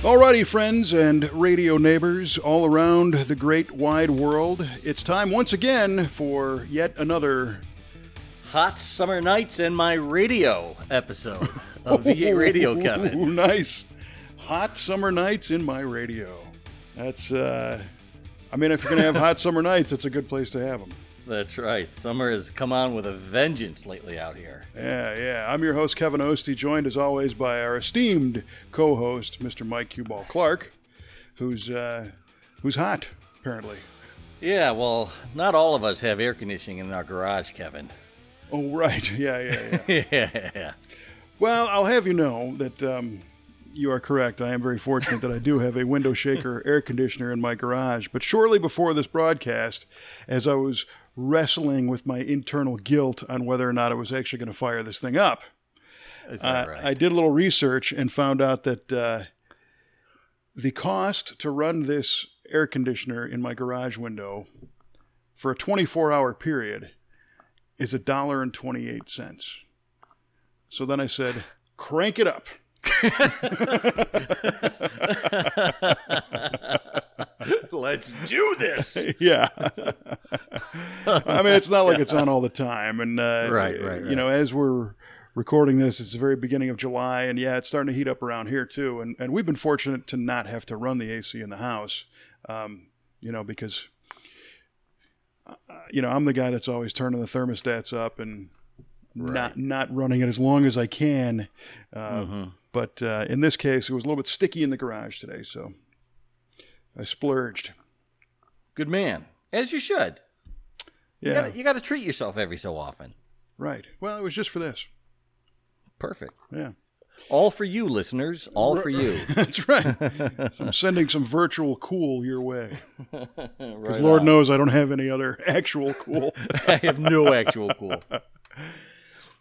Alrighty, friends and radio neighbors all around the great wide world. It's time once again for yet another Hot Summer Nights in My Radio episode of V8 Radio, Kevin. Ooh, nice. Hot Summer Nights in My Radio. That's, if you're going to have hot summer nights, it's a good place to have them. That's right. Summer has come on with a vengeance lately out here. Yeah. I'm your host, Kevin Oeste, joined as always by our esteemed co-host, Mr. Mike Q-Ball Clarke, who's hot, apparently. Yeah, well, not all of us have air conditioning in our garage, Kevin. Oh, right. Yeah. Yeah. Well, I'll have you know that you are correct. I am very fortunate that I do have a window shaker air conditioner in my garage. But shortly before this broadcast, as I was wrestling with my internal guilt on whether or not I was actually going to fire this thing up, Is that right? I did a little research and found out that the cost to run this air conditioner in my garage window for a 24-hour period is $1.28. So then I said, crank it up. Let's do this. Yeah. I mean, it's not like it's on all the time. And, Right. you know, as we're recording this, it's the very beginning of July. And, yeah, it's starting to heat up around here, too. And we've been fortunate to not have to run the AC in the house, because, I'm the guy that's always turning the thermostats up and not running it as long as I can. But in this case, it was a little bit sticky in the garage today, so I splurged. Good man. As you should. Yeah. You got to treat yourself every so often. Right. Well, it was just for this. Perfect. Yeah. All for you, listeners. All for you. That's right. So I'm sending some virtual cool your way. Because Right Lord on. knows I don't have any other actual cool. I have no actual cool.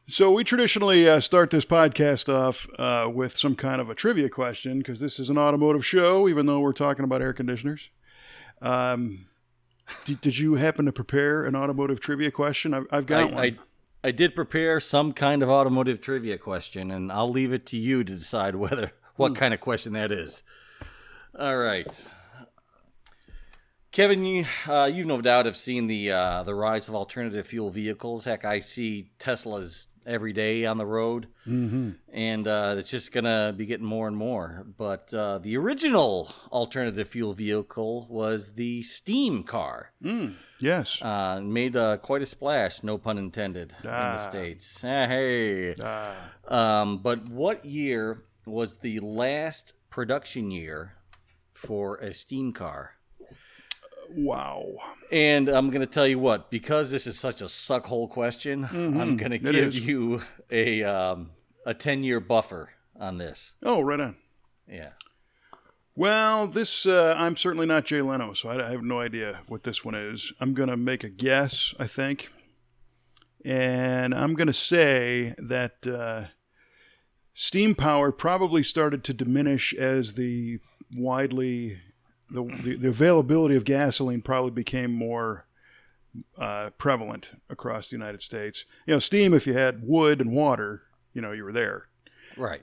So we traditionally start this podcast off with some kind of a trivia question, because this is an automotive show, even though we're talking about air conditioners. Did you happen to prepare an automotive trivia question? I've got one. I did prepare some kind of automotive trivia question, and I'll leave it to you to decide what kind of question that is. All right. Kevin, you no doubt have seen the rise of alternative fuel vehicles. Heck, I see Teslas every day on the road, and it's just going to be getting more and more. But the original alternative fuel vehicle was the steam car. Yes. Made quite a splash, no pun intended, in the States. Hey. But what year was the last production year for a steam car? Wow. And I'm going to tell you what, because this is such a suckhole question, I'm going to give you a 10-year buffer on this. Oh, right on. Yeah. Well, this, I'm certainly not Jay Leno, so I have no idea what this one is. I'm going to make a guess, I think. And I'm going to say that steam power probably started to diminish as the availability of gasoline probably became more prevalent across the United States. Steam, if you had wood and water, you were there. Right.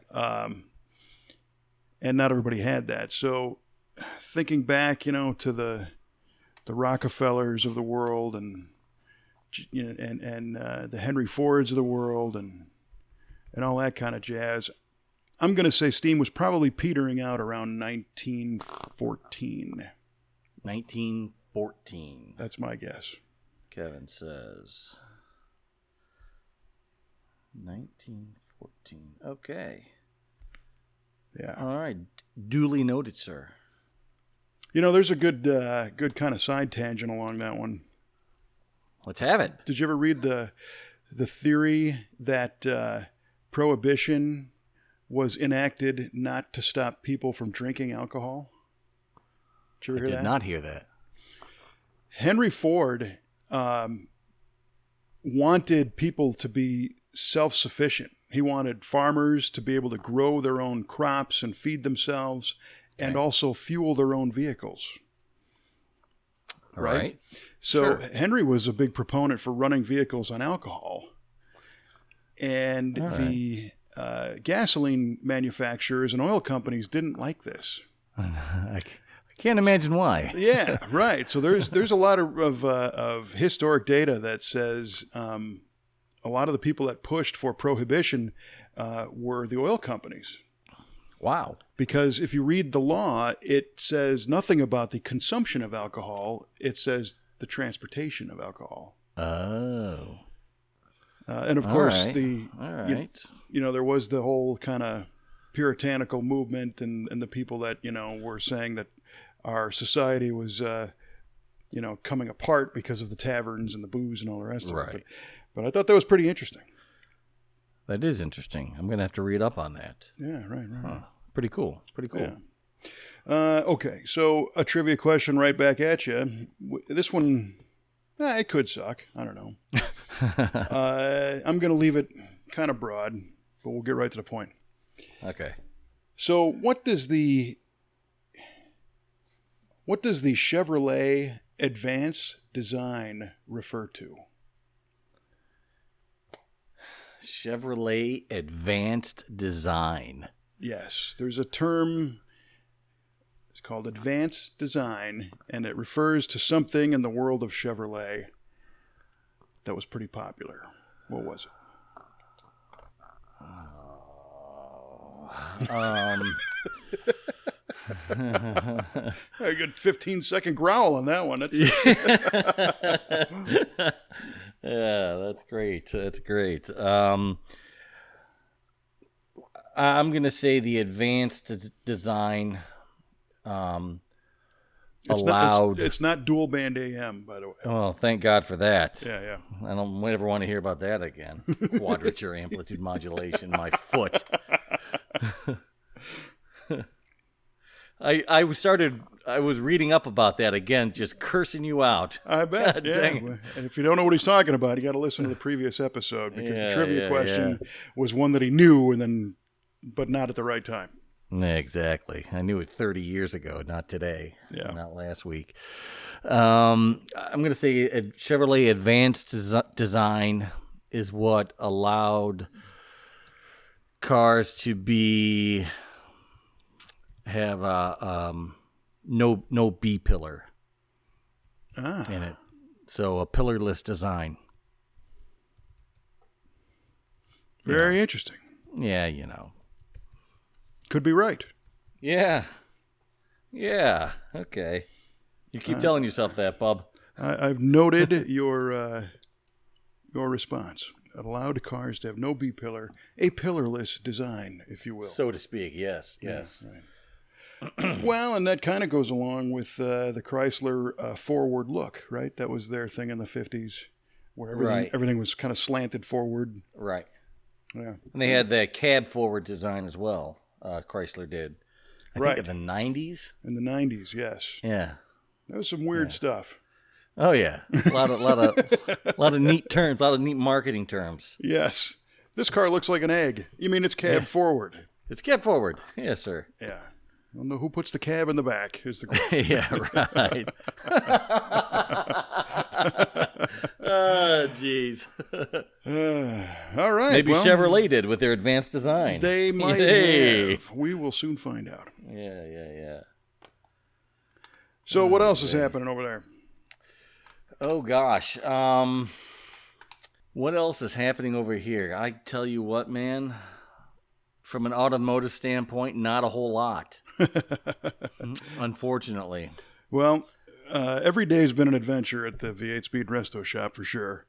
And not everybody had that. So thinking back, to the Rockefellers of the world and the Henry Fords of the world and all that kind of jazz, I'm going to say steam was probably petering out around 1914. 1914. That's my guess. Kevin says 1914. Okay. Yeah. All right. Duly noted, sir. There's a good kind of side tangent along that one. Let's have it. Did you ever read the theory that prohibition was enacted not to stop people from drinking alcohol? Did you ever hear that? I did not hear that. Henry Ford wanted people to be self-sufficient. He wanted farmers to be able to grow their own crops and feed themselves and also fuel their own vehicles. All right. So Sure. Henry was a big proponent for running vehicles on alcohol. And the gasoline manufacturers and oil companies didn't like this. I can't imagine why. Yeah, right. So there's a lot of historic data that says a lot of the people that pushed for prohibition were the oil companies. Wow. Because if you read the law, it says nothing about the consumption of alcohol. It says the transportation of alcohol. Oh. And of course, All right. There was the whole kind of puritanical movement and the people that, were saying that our society was, coming apart because of the taverns and the booze and all the rest of it. But I thought that was pretty interesting. That is interesting. I'm going to have to read up on that. Yeah, right. Huh. Pretty cool. Yeah. Okay, so a trivia question right back at you. This one, it could suck. I don't know. I'm going to leave it kind of broad, but we'll get right to the point. Okay. So what does the Chevrolet Advanced Design refer to? Chevrolet Advanced Design. Yes, there's a term. It's called Advanced Design, and it refers to something in the world of Chevrolet that was pretty popular. What was it? I got 15-second growl on that one. Yeah, that's great. That's great. I'm going to say the advanced design allowed... It's not dual band AM, by the way. Oh, thank God for that. Yeah. I don't ever want to hear about that again. Quadrature amplitude modulation, my foot. I was reading up about that again, just cursing you out. I bet. Yeah. And if you don't know what he's talking about, you got to listen to the previous episode because the trivia question was one that he knew but not at the right time. Exactly. I knew it 30 years ago, not today. Yeah. Not last week. I'm going to say a Chevrolet Advanced Design is what allowed cars to have no B pillar in it. So a pillarless design. Very interesting. Yeah, Could be right. Yeah. Okay. You keep telling yourself that, bub. I've noted your response. Allowed cars to have no B pillar, a pillarless design, if you will. So to speak, yes. Right. Well, and that kind of goes along with the Chrysler forward look, right? That was their thing in the 50s, where everything was kind of slanted forward. Right. Yeah. And they had the cab forward design as well. Chrysler did. I think in the 90s. In the 90s, yes. Yeah. That was some weird stuff. Oh yeah, a lot of neat terms, a lot of neat marketing terms. Yes. This car looks like an egg. You mean it's cab forward? It's cab forward. Yes, sir. Yeah. I don't know who puts the cab in the back. Is the question. Yeah, right. Oh, jeez. All right. Maybe Chevrolet did with their advanced design. They might have. We will soon find out. Yeah. So what else is happening over there? Oh, gosh. What else is happening over here? I tell you what, man. From an automotive standpoint, not a whole lot. Unfortunately. Well, every day has been an adventure at the V8 Speed and Resto shop for sure.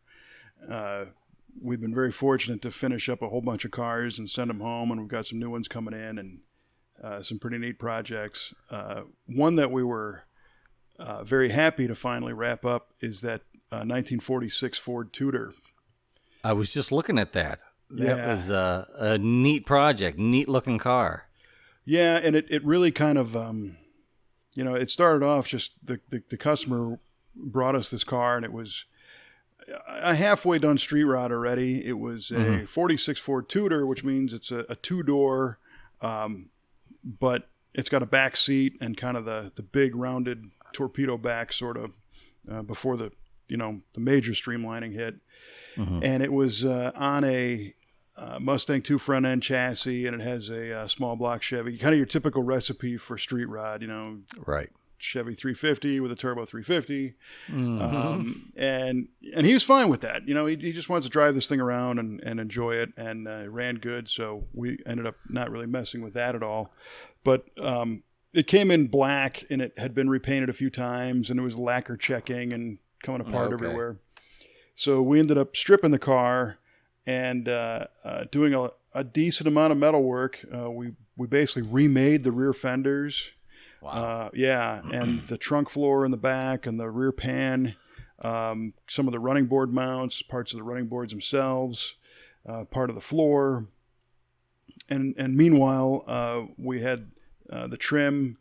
We've been very fortunate to finish up a whole bunch of cars and send them home, and we've got some new ones coming in and some pretty neat projects. One that we were very happy to finally wrap up is that 1946 Ford Tudor. I was just looking at that. That was a neat project, neat looking car. Yeah, and it really kind of, it started off just the customer brought us this car, and it was a halfway done street route already. It was a 46 Ford Tudor, which means it's a two-door, but it's got a back seat and kind of the big rounded torpedo back sort of before the major streamlining hit. And it was on a Mustang 2 front end chassis, and it has a small block Chevy, kind of your typical recipe for street rod, Right. Chevy 350 with a turbo 350. Mm-hmm. And he was fine with that. He just wants to drive this thing around and enjoy it, and it ran good. So we ended up not really messing with that at all. But it came in black, and it had been repainted a few times, and it was lacquer checking and coming apart everywhere. So we ended up stripping the car and doing a decent amount of metal work. We basically remade the rear fenders. Wow. And the trunk floor in the back and the rear pan, some of the running board mounts, parts of the running boards themselves, part of the floor. And meanwhile, we had the trim.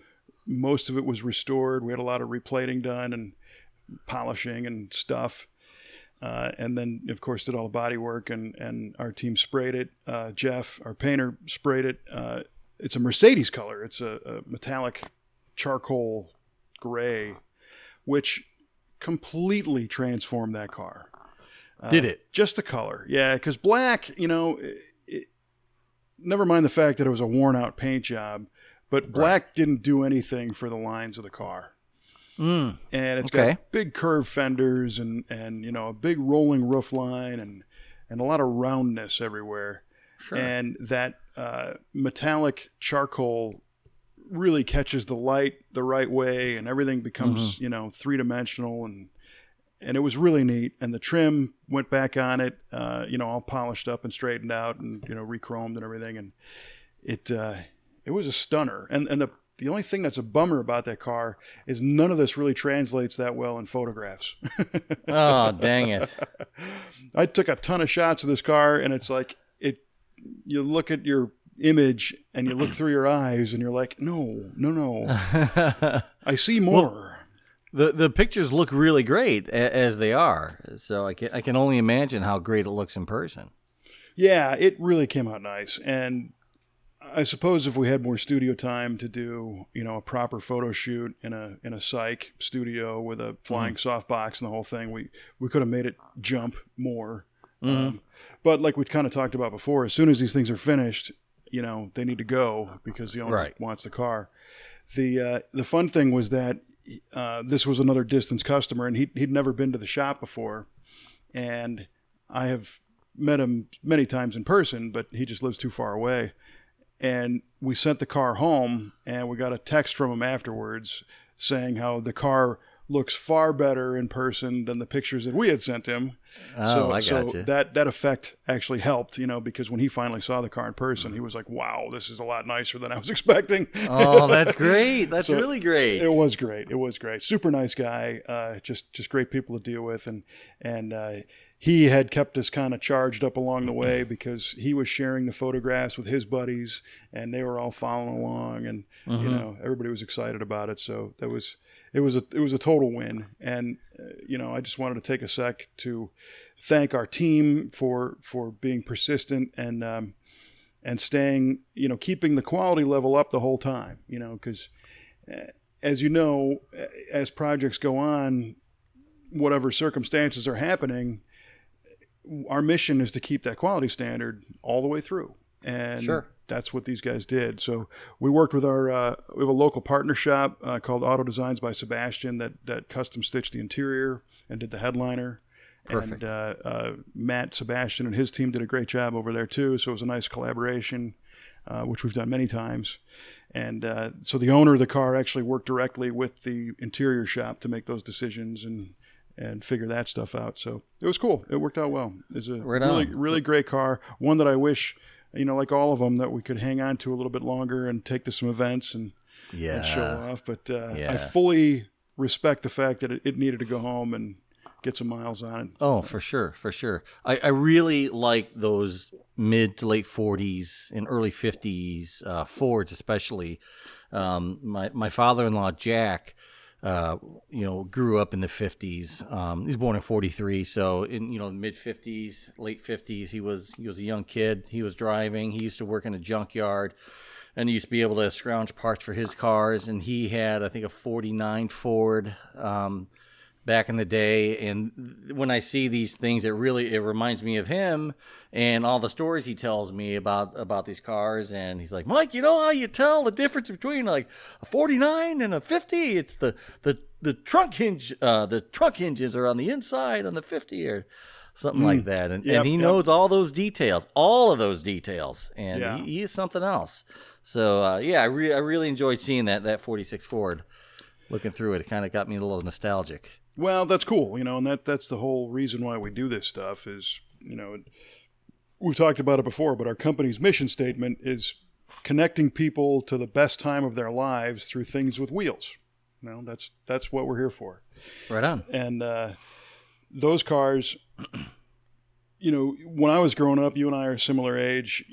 Most of it was restored. We had a lot of replating done and polishing and stuff. And then, of course, did all the body work, and our team sprayed it. Jeff, our painter, sprayed it. It's a Mercedes color. It's a metallic charcoal gray, which completely transformed that car. Did it? Just the color. Yeah, because black, never mind the fact that it was a worn-out paint job, but black didn't do anything for the lines of the car. And it's got big curved fenders and a big rolling roof line and a lot of roundness everywhere. Sure. And that metallic charcoal really catches the light the right way, and everything becomes three-dimensional, and it was really neat. And the trim went back on it, all polished up and straightened out, and re-chromed and everything, and it was a stunner. And the only thing that's a bummer about that car is none of this really translates that well in photographs. Oh, dang it. I took a ton of shots of this car, and it's like, you look at your image and you look through your eyes and you're like, no. I see more. Well, the pictures look really great as they are. So I can only imagine how great it looks in person. Yeah, it really came out nice. And I suppose if we had more studio time to do, a proper photo shoot in a psych studio with a flying softbox and the whole thing, we could have made it jump more. But like we kind of talked about before, as soon as these things are finished, they need to go because the owner wants the car. The fun thing was that this was another distance customer, and he'd never been to the shop before, and I have met him many times in person, but he just lives too far away. And we sent the car home, and we got a text from him afterwards saying how the car looks far better in person than the pictures that we had sent him. Oh, I so gotcha. that effect actually helped, because when he finally saw the car in person, he was like, wow, this is a lot nicer than I was expecting. Oh, that's great. That's really great. It was great. Super nice guy. Just great people to deal with. And he had kept us kind of charged up along the way because he was sharing the photographs with his buddies, and they were all following along, and everybody was excited about it. So it was a total win. And I just wanted to take a sec to thank our team for being persistent and staying, keeping the quality level up the whole time, because as as projects go on, whatever circumstances are happening, our mission is to keep that quality standard all the way through. And that's what these guys did. So we worked with we have a local partner shop called Auto Designs by Sebastian that custom stitched the interior and did the headliner. Perfect. And Matt Sebastian and his team did a great job over there too. So it was a nice collaboration, which we've done many times. And so the owner of the car actually worked directly with the interior shop to make those decisions and figure that stuff out. So it was cool. It worked out well. It's a really great car. One that I wish, like all of them, that we could hang on to a little bit longer and take to some events and show off. But I fully respect the fact that it needed to go home and get some miles on it. Oh, for sure. I really like those mid to late 40s and early 50s Fords, especially. My father-in-law, Jack, grew up in the 50s. He was born in 43, so in mid 50s, late 50s, he was a young kid. He was driving. He used to work in a junkyard, and he used to be able to scrounge parts for his cars. And he had, I think, a 49 Ford back in the day. And when I see these things, it reminds me of him and all the stories he tells me about these cars. And he's like, Mike, you know how you tell the difference between like a 49 and a 50? It's the trunk hinge. The trunk hinges are on the inside on the 50 or something like that. And he knows all those details, all of those details. And he is something else. So, I really enjoyed seeing that 46 Ford. Looking through it, it kind of got me a little nostalgic. Well, that's cool, and that's the whole reason why we do this stuff is, we've talked about it before, but our company's mission statement is connecting people to the best time of their lives through things with wheels. That's what we're here for. Right on. And those cars, when I was growing up, you and I are a similar age,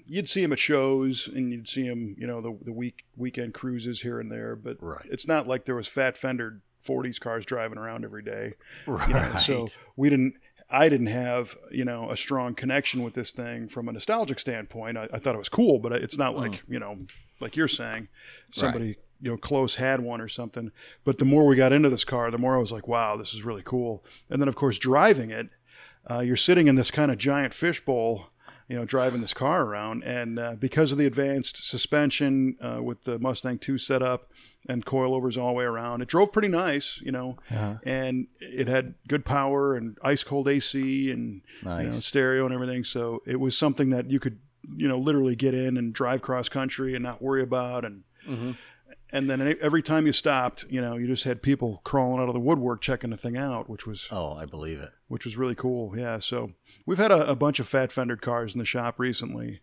you'd see them at shows and you'd see them, the weekend cruises here and there, but It's not like there was fat fendered 40s cars driving around every day. Right. So I didn't have, a strong connection with this thing from a nostalgic standpoint. I thought it was cool, but it's not like, like you're saying, somebody, close had one or something. But the more we got into this car, the more I was like, wow, this is really cool. And then of course, driving it, you're sitting in this kind of giant fishbowl, driving this car around. And because of the advanced suspension with the Mustang 2 setup and coilovers all the way around, it drove pretty nice, and it had good power and ice cold AC and stereo and everything. So it was something that you could, literally get in and drive cross country and not worry about. And and then every time you stopped, you just had people crawling out of the woodwork checking the thing out, which was... Oh, I believe it. Which was really cool, yeah. So we've had a bunch of fat fendered cars in the shop recently.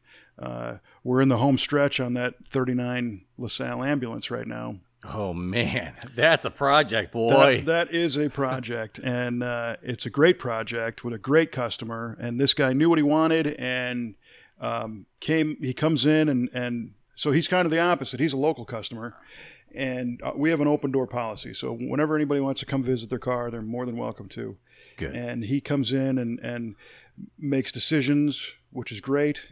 We're in the home stretch on that 39 LaSalle ambulance right now. Oh, man. That's a project, boy. That is a project, and it's a great project with a great customer. And this guy knew what he wanted, and he comes in and so he's kind of the opposite. He's a local customer, and we have an open door policy. So whenever anybody wants to come visit their car, they're more than welcome to. Good. And he comes in and makes decisions, which is great.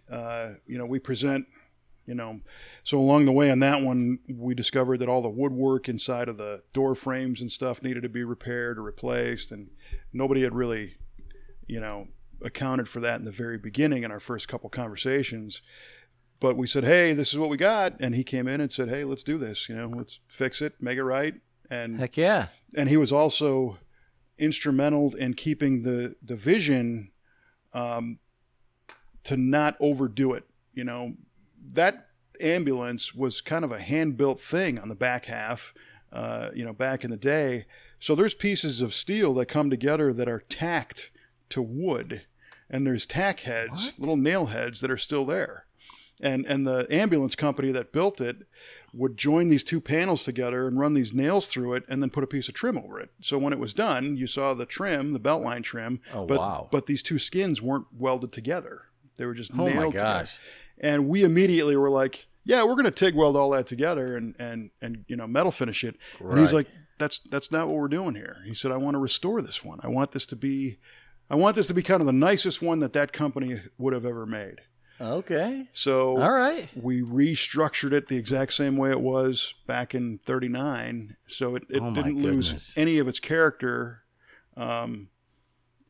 We present, so along the way on that one, we discovered that all the woodwork inside of the door frames and stuff needed to be repaired or replaced. And nobody had really, accounted for that in the very beginning in our first couple conversations. But we said, hey, this is what we got. And he came in and said, hey, let's do this. Let's fix it, make it right. And heck yeah. And he was also instrumental in keeping the vision to not overdo it. That ambulance was kind of a hand-built thing on the back half, back in the day. So there's pieces of steel that come together that are tacked to wood. And there's tack heads, little nail heads that are still there. And the ambulance company that built it would join these two panels together and run these nails through it and then put a piece of trim over it. So when it was done, you saw the trim, the belt line trim. Oh, wow. But these two skins weren't welded together. They were just nailed together. Gosh. And we immediately were like, yeah, we're going to TIG weld all that together and metal finish it. Right. And he's like, that's not what we're doing here. He said, I want to restore this one. I want this to be kind of the nicest one that company would have ever made. Okay. So all right. We restructured it the exact same way it was back in 39. So it didn't lose any of its character. And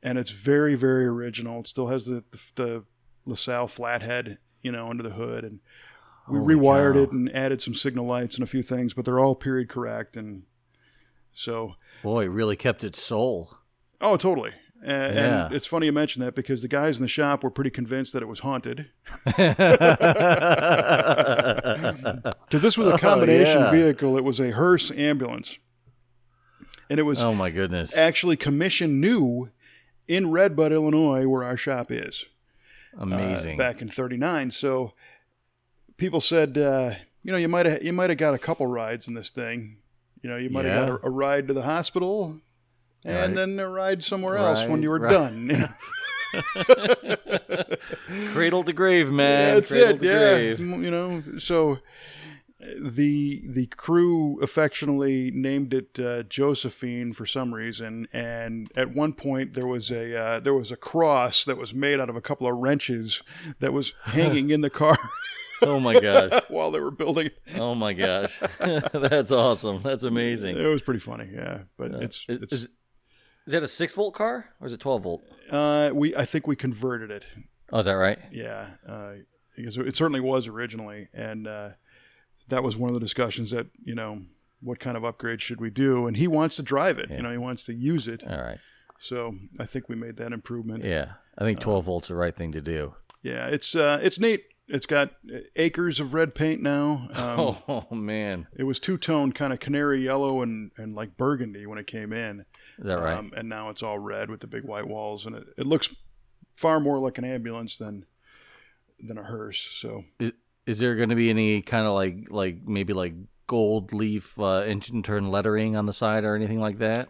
it's very, very original. It still has the LaSalle flathead, under the hood. And we rewired it and added some signal lights and a few things, but they're all period correct. And so... Boy, it really kept its soul. Oh, totally. And it's funny you mention that because the guys in the shop were pretty convinced that it was haunted. Because this was a combination vehicle. It was a hearse ambulance. And it was oh my goodness, actually commissioned new in Red Bud, Illinois, where our shop is. Amazing. Back in 39. So people said, you might have got a couple rides in this thing. You might have got a ride to the hospital. And then a ride somewhere else when you were done. Cradle to grave, man. That's Cradle it, to grave. So The crew affectionately named it Josephine for some reason, and at one point there was a cross that was made out of a couple of wrenches that was hanging in the car. Oh my gosh! While they were building it. Oh my gosh! That's awesome. That's amazing. It was pretty funny, yeah. But is that a 6-volt car or is it 12-volt? I think we converted it. Oh, is that right? Yeah, because it certainly was originally, and that was one of the discussions that what kind of upgrade should we do? And he wants to drive it. Yeah. He wants to use it. All right. So I think we made that improvement. Yeah, I think 12 volts the right thing to do. Yeah, it's neat. It's got acres of red paint now. Oh man! It was two-tone, kind of canary yellow and like burgundy when it came in. Is that right? And now it's all red with the big white walls, and it looks far more like an ambulance than a hearse. So, is there going to be any kind of like maybe like gold leaf engine turn lettering on the side or anything like that?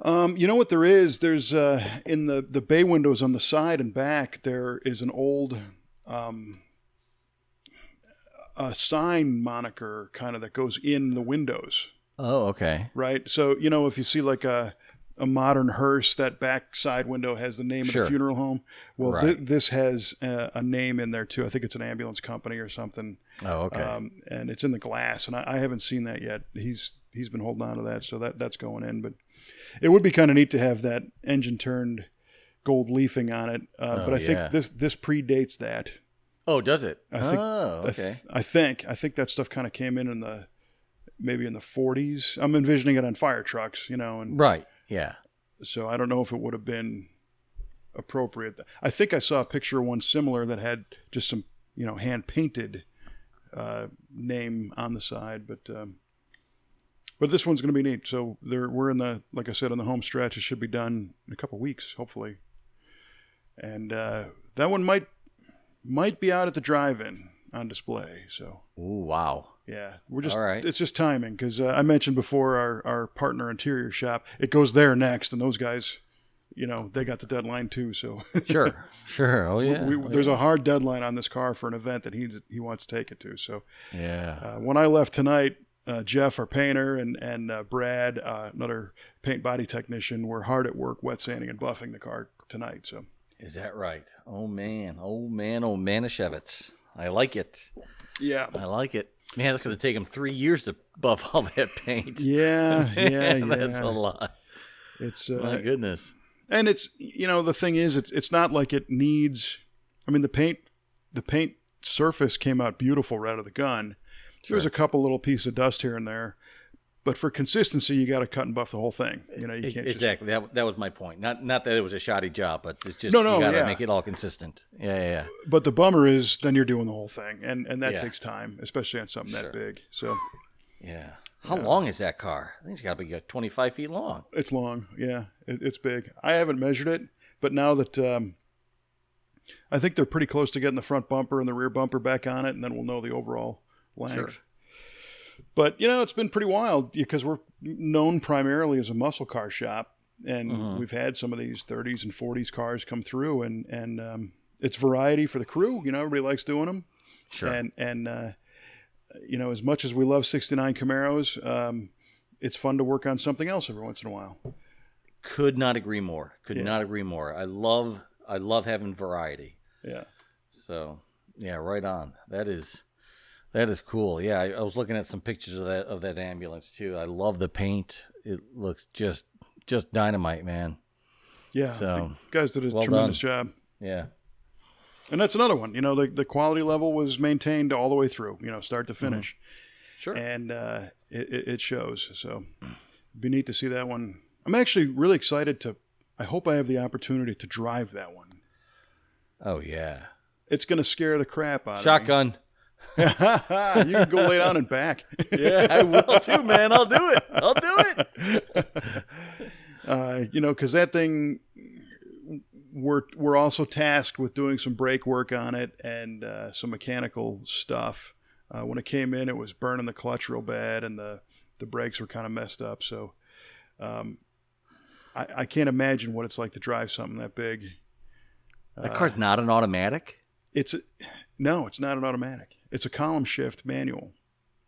You know what there is? There's in the bay windows on the side and back, there is an old a sign moniker kind of that goes in the windows. Oh, okay. Right. So, if you see like a modern hearse, that back side window has the name of the funeral home. Well, right. This has a name in there too. I think it's an ambulance company or something. Oh, okay. And it's in the glass, and I haven't seen that yet. He's been holding on to that, so that's going in. But it would be kind of neat to have that engine turned gold leafing on it. But I think this predates that. Oh, does it? I think, okay. I think that stuff kind of came in maybe in the 40s. I'm envisioning it on fire trucks, and right. Yeah. So I don't know if it would have been appropriate. I think I saw a picture of one similar that had just some, hand painted name on the side, but this one's going to be neat. So we're in like I said, on the home stretch. It should be done in a couple of weeks, hopefully. And that one might be out at the drive-in on display. So. Ooh, wow. Yeah, we're just. All right. It's just timing because I mentioned before our partner interior shop. It goes there next, and those guys, they got the deadline too. So. Sure. Oh yeah. There's a hard deadline on this car for an event that he wants to take it to. So. Yeah. When I left tonight, Jeff, our painter, and Brad, another paint body technician, were hard at work wet sanding and buffing the car tonight. So. Is that right? Oh man, Manischewitz. I like it. Yeah. I like it. Man, it's going to take him 3 years to buff all that paint. Yeah, yeah. That's a lot. It's my goodness. And it's the thing is it's not like it needs. I mean the paint surface came out beautiful right out of the gun. Sure. There's a couple little pieces of dust here and there. But for consistency, you got to cut and buff the whole thing. You can't exactly. That was my point. Not that it was a shoddy job, but it's just you got to make it all consistent. Yeah. But the bummer is then you're doing the whole thing, and that takes time, especially on something that big. So. Yeah. How long is that car? I think it's got to be 25 feet long. It's long. Yeah, it's big. I haven't measured it, but now that I think they're pretty close to getting the front bumper and the rear bumper back on it, and then we'll know the overall length. Sure. But, it's been pretty wild because we're known primarily as a muscle car shop, and we've had some of these 30s and 40s cars come through, and it's variety for the crew. Everybody likes doing them. Sure. And as much as we love 69 Camaros, it's fun to work on something else every once in a while. Could not agree more. Not agree more. I love having variety. Yeah. So, yeah, right on. That is cool. Yeah, I was looking at some pictures of that ambulance too. I love the paint. It looks just dynamite, man. Yeah, so the guys did a tremendous job. Yeah, and that's another one. The quality level was maintained all the way through. Start to finish. Sure. And it shows. So it'd be neat to see that one. I'm actually really excited I hope I have the opportunity to drive that one. Oh yeah. It's gonna scare the crap out Shotgun. of me. You can go lay down and back. Yeah, I will too, man. I'll do it. Because that thing, we're also tasked with doing some brake work on it and some mechanical stuff. When it came in, it was burning the clutch real bad, and the brakes were kind of messed up. So I can't imagine what it's like to drive something that big. That car's not an automatic? No, it's not an automatic. It's a column shift manual.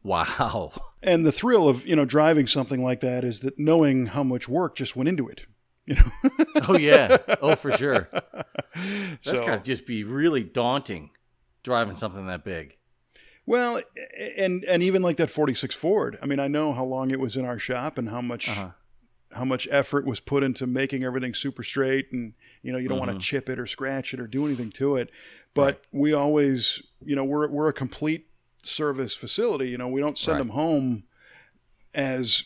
Wow. And the thrill of, driving something like that is that knowing how much work just went into it. You know? Oh, yeah. Oh, for sure. That's So, got to just be really daunting, driving something that big. well, and even like that 46 Ford. I mean, I know how long it was in our shop and how much effort was put into making everything super straight, and you don't want to chip it or scratch it or do anything to it. But we always, we're a complete service facility. We don't send them home as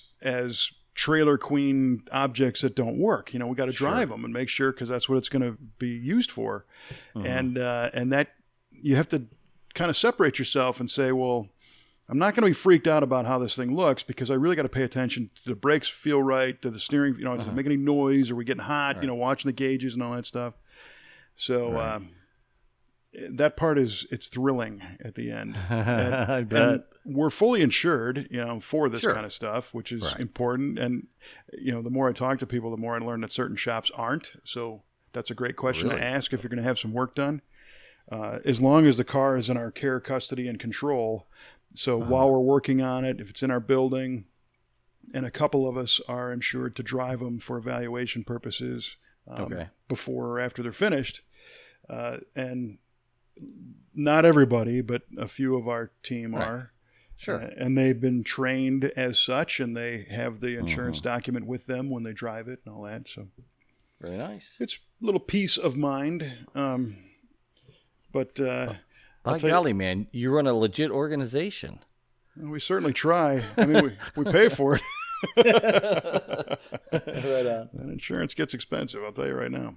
trailer queen objects that don't work. We got to drive them and make sure, because that's what it's going to be used for. And that you have to kind of separate yourself and say, well, I'm not going to be freaked out about how this thing looks, because I really got to pay attention to the brakes feel right, to the steering, does it make any noise? Are we getting hot? Watching the gauges and all that stuff. So that part it's thrilling at the end. I bet. And we're fully insured, for this kind of stuff, which is important. And, the more I talk to people, the more I learn that certain shops aren't. So that's a great question to ask if you're going to have some work done. As long as the car is in our care, custody, and control. So while we're working on it, if it's in our building, and a couple of us are insured to drive them for evaluation purposes before or after they're finished. And not everybody, but a few of our team are. Sure. And they've been trained as such, and they have the insurance document with them when they drive it and all that. So very nice. It's a little peace of mind. But by golly, man, you run a legit organization. We certainly try. I mean, we pay for it. Right on. And insurance gets expensive, I'll tell you right now.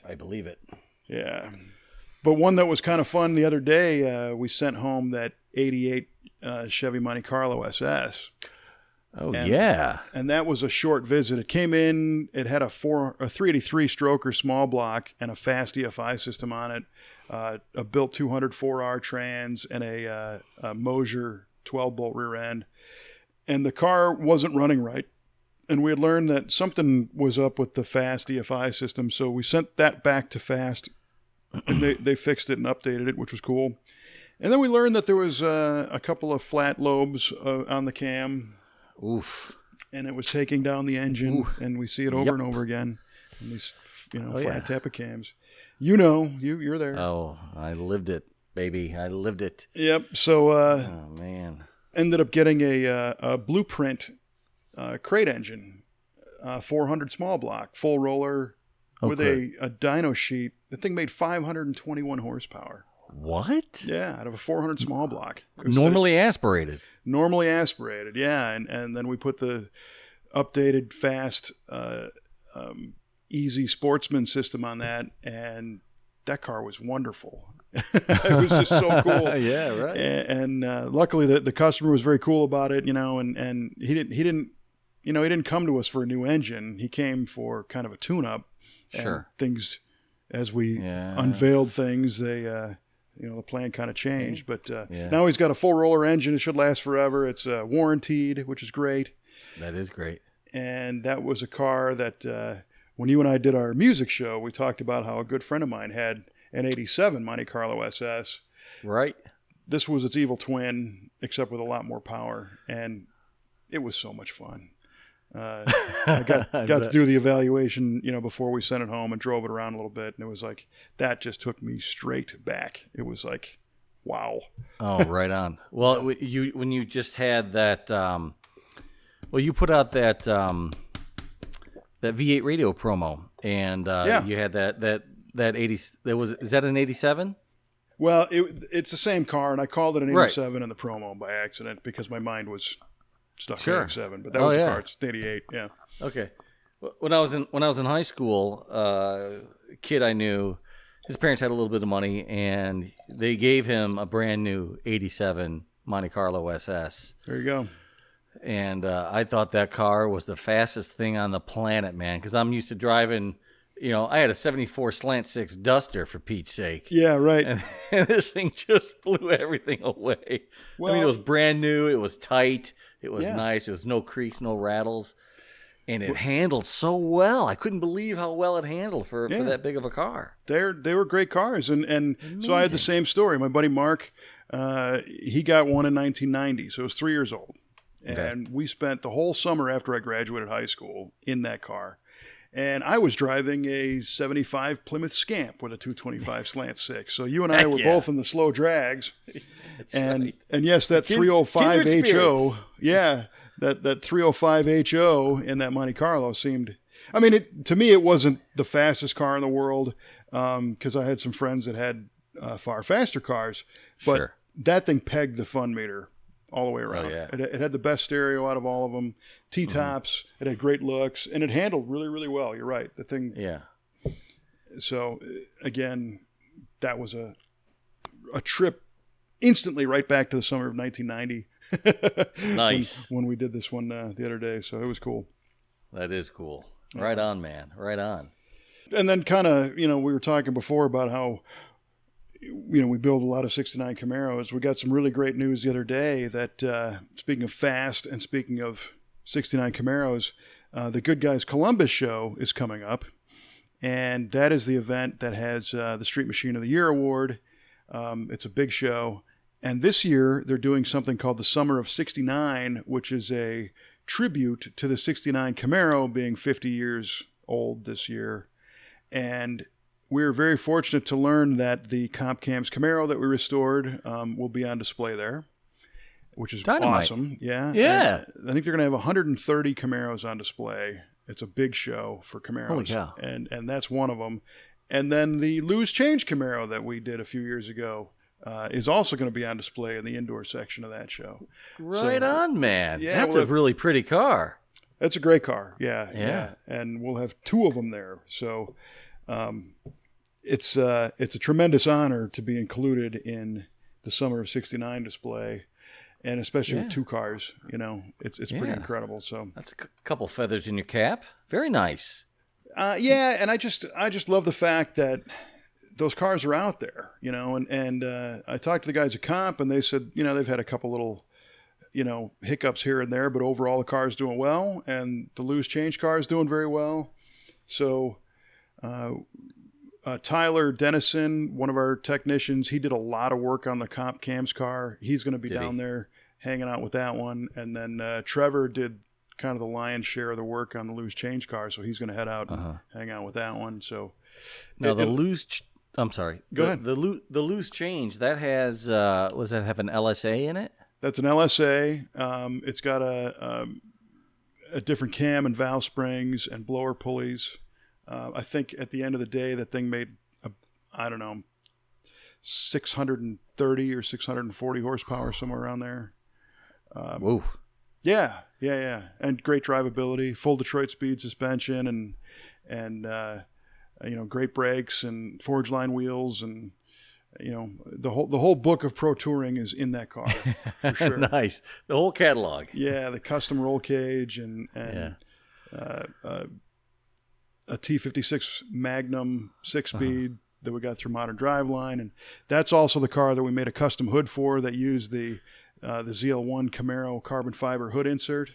I believe it. Yeah. But one that was kind of fun the other day, we sent home that 88 Chevy Monte Carlo SS. Oh, yeah. And that was a short visit. It came in, it had a 383 stroker small block and a fast EFI system on it, a built 200 4R trans, and a Mosier 12-bolt rear end. And the car wasn't running right. And we had learned that something was up with the fast EFI system, so we sent that back to fast, and they fixed it and updated it, which was cool. And then we learned that there was a couple of flat lobes on the cam. Oof. And it was taking down the engine. Ooh. And we see it over and over again in these flat Tepa cams. You're there. Oh, I lived it, baby. I lived it. Yep. So oh man, ended up getting a Blueprint crate engine, 400 small block, full roller with a dyno sheet. The thing made 521 horsepower. What? Yeah, out of a 400 small block. Normally aspirated. Normally aspirated, yeah. And then we put the updated fast easy sportsman system on that, and that car was wonderful. It was just so cool. Yeah, right. And luckily the customer was very cool about it, and he didn't come to us for a new engine. He came for kind of a tune-up. Sure. Things, as we unveiled things, they the plan kind of changed. But now he's got a full roller engine. It should last forever. It's warranted, which is great. That is great. And that was a car that when you and I did our music show, we talked about how a good friend of mine had an 87 Monte Carlo SS. Right. This was its evil twin, except with a lot more power. And it was so much fun. I got to do the evaluation, before we sent it home, and drove it around a little bit. And it was like, that just took me straight back. It was like, wow. Oh, right on. Well, when you just had that, you put out that V8 radio promo, and you had that 80. Is that an 87? Well, it's the same car, and I called it an 87 in the promo by accident because my mind was stuck at 87, but that was the car. It's 88. Yeah. Okay. When I was in high school, a kid I knew, his parents had a little bit of money, and they gave him a brand new 87 Monte Carlo SS. There you go. And I thought that car was the fastest thing on the planet, man, because I'm used to driving. I had a 74 slant 6 Duster, for Pete's sake. Yeah, right. And this thing just blew everything away. Well, I mean, it was brand new. It was tight. It was nice. It was no creaks, no rattles. And it handled so well. I couldn't believe how well it handled for that big of a car. They were great cars. And so I had the same story. My buddy Mark He got one in 1990, so it was 3 years old. Okay. And we spent the whole summer after I graduated high school in that car. And I was driving a 75 Plymouth Scamp with a 225 slant six. So you and I were both in the slow drags. And yes, that 305 HO, that 305 HO in that Monte Carlo seemed, I mean, to me, it wasn't the fastest car in the world because I had some friends that had far faster cars. But that thing pegged the fun meter all the way around. Oh, yeah. It had the best stereo out of all of them. T-tops. It had great looks, and it handled really, really well. You're right. The thing. Yeah. So again, that was a trip instantly right back to the summer of 1990. Nice. When we did this one the other day, so it was cool. That is cool. Right on, man. Right on. And then kind of, we were talking before about how, we build a lot of 69 Camaros. We got some really great news the other day that, speaking of fast and speaking of 69 Camaros, the Goodguys Columbus show is coming up. And that is the event that has the Street Machine of the Year award. It's a big show. And this year, they're doing something called the Summer of 69, which is a tribute to the 69 Camaro being 50 years old this year. And we're very fortunate to learn that the Comp Cams Camaro that we restored will be on display there, which is awesome. Yeah. Yeah. And I think they're going to have 130 Camaros on display. It's a big show for Camaros. Holy cow. And that's one of them. And then the Lose Change Camaro that we did a few years ago is also going to be on display in the indoor section of that show. Right on, man. Yeah, That's a really pretty car. That's a great car. Yeah. And we'll have two of them there. So it's a tremendous honor to be included in the Summer of 69 display, and especially with two cars. It's pretty incredible. So that's a couple feathers in your cap. Very nice. And I just love the fact that those cars are out there, and I talked to the guys at Comp, and they said, they've had a couple little, hiccups here and there, but overall the car's doing well, and the Lose Change car is doing very well. So Tyler Dennison, one of our technicians, he did a lot of work on the Comp Cams car. He's going to be down there hanging out with that one. And then Trevor did kind of the lion's share of the work on the Lose Change car, so he's going to head out and hang out with that one. So now I'm sorry. Go ahead. The Lose Change, that has does that have an LSA in it? That's an LSA. It's got a different cam and valve springs and blower pulleys. I think at the end of the day, that thing made, 630 or 640 horsepower, somewhere around there. Whoa. Yeah. And great drivability, full Detroit speed suspension, and great brakes and forge line wheels, and the whole book of pro touring is in that car for sure. Nice, the whole catalog. Yeah, the custom roll cage and a T56 Magnum 6-speed that we got through Modern Driveline, and that's also the car that we made a custom hood for that used the ZL1 Camaro carbon fiber hood insert.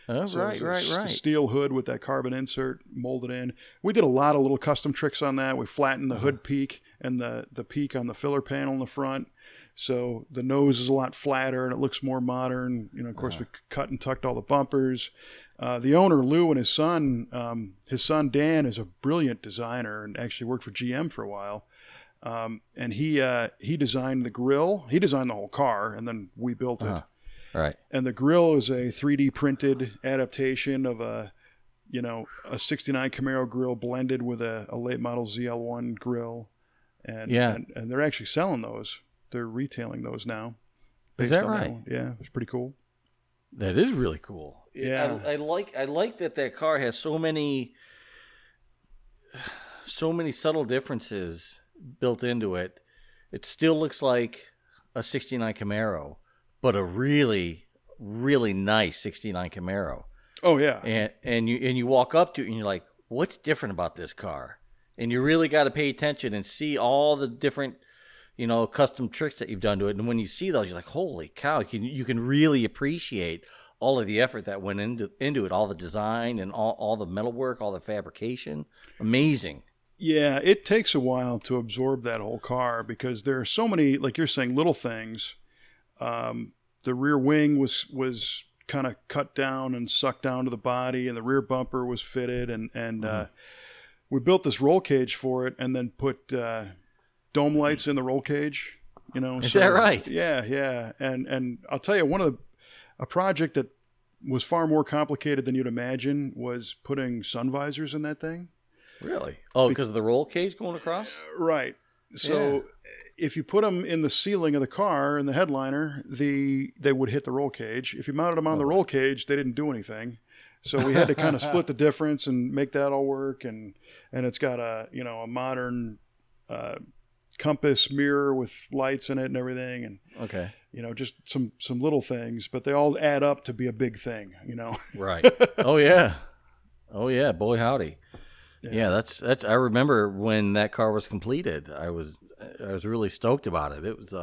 Oh, so right. A steel hood with that carbon insert molded in. We did a lot of little custom tricks on that. We flattened the hood peak and the peak on the filler panel in the front, so the nose is a lot flatter and it looks more modern. Of course, we cut and tucked all the bumpers. The owner, Lou, and his son Dan, is a brilliant designer and actually worked for GM for a while. And he designed the grille. He designed the whole car, and then we built it. Right. And the grille is a 3D printed adaptation of a 69 Camaro grille blended with a late model ZL1 grille. And they're actually selling those. They're retailing those now. Is that right? Yeah, it's pretty cool. That is really cool. Yeah. I like that car has so many subtle differences built into it. It still looks like a 69 Camaro, but a really, really nice 69 Camaro. Oh yeah. And you walk up to it and you're like, what's different about this car? And you really got to pay attention and see all the different, custom tricks that you've done to it. And when you see those, you're like, holy cow, you can really appreciate all of the effort that went into it, all the design and all the metalwork, all the fabrication. Amazing. Yeah, it takes a while to absorb that whole car because there are so many, like you're saying, little things The rear wing was kind of cut down and sucked down to the body, and the rear bumper was fitted, and we built this roll cage for it, and then put dome lights in the roll cage. Is that right? Yeah. And I'll tell you, a project that was far more complicated than you'd imagine was putting sun visors in that thing. Really? Oh, because of the roll cage going across? Right. So if you put them in the ceiling of the car in the headliner, they would hit the roll cage. If you mounted them on the roll cage, they didn't do anything. So we had to kind of split the difference and make that all work. And it's got a modern compass mirror with lights in it and everything. And okay. Just some little things, but they all add up to be a big thing, Right. Oh yeah. Boy, howdy. Yeah, that's. I remember when that car was completed. I was really stoked about it. It was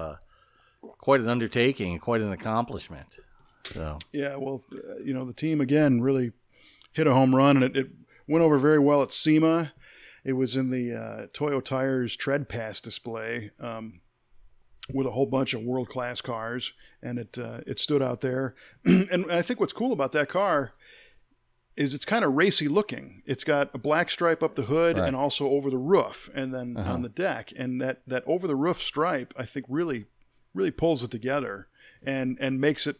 quite an undertaking and quite an accomplishment. So yeah, well, the team again really hit a home run, and it went over very well at SEMA. It was in the Toyo Tires Tread Pass display. With a whole bunch of world-class cars, and it stood out there. And I think what's cool about that car is it's kind of racy looking. It's got a black stripe up the hood and also over the roof, and then on the deck. And that over the roof stripe, I think really pulls it together and makes it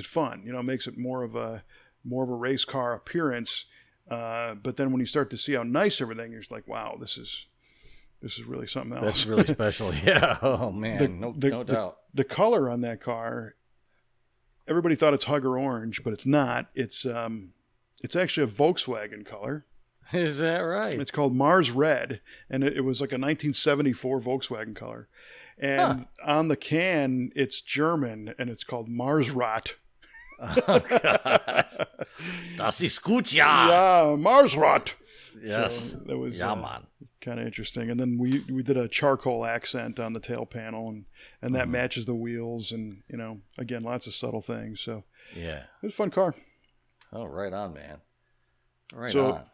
fun. Makes it more of a race car appearance. But then when you start to see how nice everything, you're just like, wow, this is really something else. That's really special. Yeah. Oh man, no doubt. The color on that car, everybody thought it's Hugger orange, but it's not. It's actually a Volkswagen color. Is that right? It's called Mars Red, and it was like a 1974 Volkswagen color. And on the can, it's German, and it's called Marsrot. Oh gosh. Das ist gut, ja. Yeah, Marsrot. Yes. So that was man. Kind of interesting. And then we did a charcoal accent on the tail panel, and that matches the wheels, and again, lots of subtle things. So yeah, it was a fun car. Oh, right on, man. Right so on.